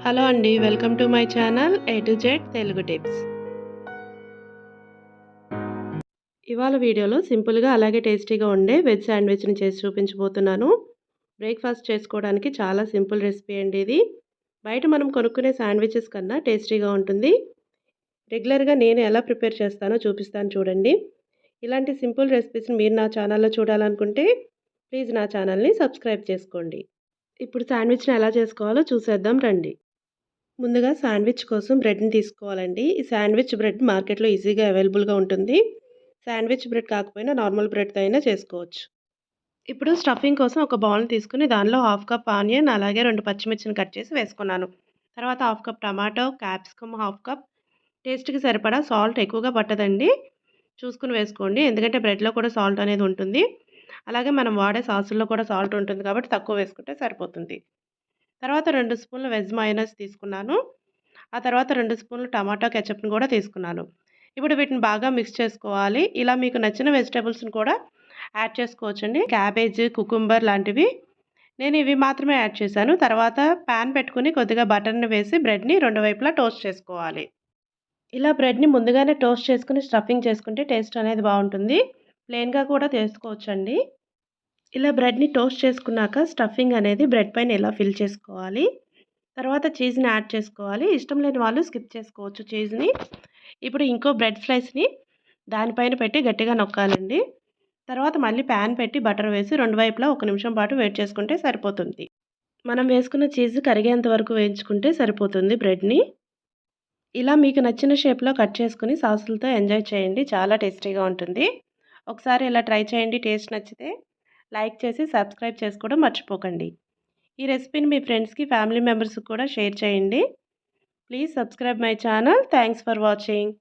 Hello అండి. Welcome to my channel A to Z Telugu tips. ఇవాళ వీడియోలో సింపుల్‌గా అలాగే టేస్టీగా ఉండే వెజ్ శాండ్విచ్‌ని చేసి చూపించబోతున్నాను. బ్రేక్‌ఫాస్ట్ చేసుకోవడానికి చాలా సింపుల్ రెసిపీ అండి ఇది. బయట మనం కొనుక్కునే శాండ్విచెస్ కన్నా టేస్టీగా ఉంటుంది. రెగ్యులర్‌గా నేను ఎలా ప్రిపేర్ చేస్తానో చూపిస్తాను చూడండి. ఇలాంటి సింపుల్ రెసిపీస్‌ని మీరు నా ఛానల్‌లో చూడాలనుకుంటే ప్లీజ్ నా ఛానల్‌ని సబ్స్క్రైబ్ చేసుకోండి. ఇప్పుడు శాండ్విచ్‌ని ఎలా చేసుకోవాలో చూసేద్దాం రండి. ముందుగా శాండ్విచ్ కోసం బ్రెడ్‌ని తీసుకోవాలండి. ఈ శాండ్విచ్ బ్రెడ్ మార్కెట్‌లో ఈజీగా అవైలబుల్‌గా ఉంటుంది. శాండ్విచ్ బ్రెడ్ కాకపోయినా నార్మల్ బ్రెడ్‌తో అయినా చేసుకోవచ్చు. ఇప్పుడు స్టఫింగ్ కోసం ఒక బౌల్‌ని తీసుకొని దానిలో హాఫ్ కప్ ఆనియన్ అలాగే 2 పచ్చిమిర్చిని కట్ చేసి వేసుకున్నాను. తర్వాత half cup tomato, capsicum half cup, టేస్ట్‌కి సరిపడా సాల్ట్ ఎక్కువగా పట్టదండి. చూసుకొని వేసుకోండి. ఎందుకంటే బ్రెడ్‌లో కూడా సాల్ట్ అనేది ఉంటుంది. అలాగే మనం వాడే సాసుల్లో కూడా సాల్ట్ ఉంటుంది కాబట్టి తక్కువ వేసుకుంటే సరిపోతుంది. తర్వాత 2 స్పూన్ల వెజ్ మయోనైస్ తీసుకున్నాను. ఆ తర్వాత 2 స్పూన్లు టమాటా కెచప్‌ని కూడా తీసుకున్నాను. ఇప్పుడు వీటిని బాగా మిక్స్ చేసుకోవాలి. ఇలా మీకు నచ్చిన వెజిటబుల్స్‌ని కూడా యాడ్ చేసుకోవచ్చండి. క్యాబేజ్, కుకుంబర్ లాంటివి. నేను ఇవి మాత్రమే యాడ్ చేశాను. తర్వాత పాన్ పెట్టుకొని కొద్దిగా బటర్‌ని వేసి బ్రెడ్‌ని రెండు వైపులా టోస్ట్ చేసుకోవాలి. ఇలా బ్రెడ్‌ని ముందుగానే టోస్ట్ చేసుకొని స్టఫింగ్ చేసుకుంటే టేస్ట్ అనేది బావుంటుంది. ప్లెయిన్‌గా కూడా చేసుకోవచ్చండి. ఇలా బ్రెడ్‌ని టోస్ట్ చేసుకున్నాక స్టఫింగ్ అనేది బ్రెడ్ పైన ఇలా ఫిల్ చేసుకోవాలి. తర్వాత చీజ్‌ని యాడ్ చేసుకోవాలి. ఇష్టం లేని వాళ్ళు స్కిప్ చేసుకోవచ్చు చీజ్‌ని. ఇప్పుడు ఇంకో బ్రెడ్ స్లైస్‌ని దానిపైన పెట్టి గట్టిగా నొక్కాలండి. తర్వాత మళ్ళీ పాన్ పెట్టి బటర్ వేసి రెండు వైపులా ఒక నిమిషం పాటు వేడి చేసుకుంటే సరిపోతుంది. మనం వేసుకున్న చీజ్ కరిగేంత వరకు వేయించుకుంటే సరిపోతుంది బ్రెడ్‌ని. ఇలా మీకు నచ్చిన షేప్‌లో కట్ చేసుకొని సాసులతో ఎంజాయ్ చేయండి. చాలా టేస్టీగా ఉంటుంది. ఒకసారి ఇలా ట్రై చేయండి. టేస్ట్ నచ్చితే లైక్ చేసి సబ్స్క్రైబ్ చేసుకోవడం మర్చిపోకండి. ఈ రెసిపీని మీ ఫ్రెండ్స్‌కి, ఫ్యామిలీ మెంబర్స్‌కి కూడా షేర్ చేయండి. Please subscribe my channel. Thanks for watching.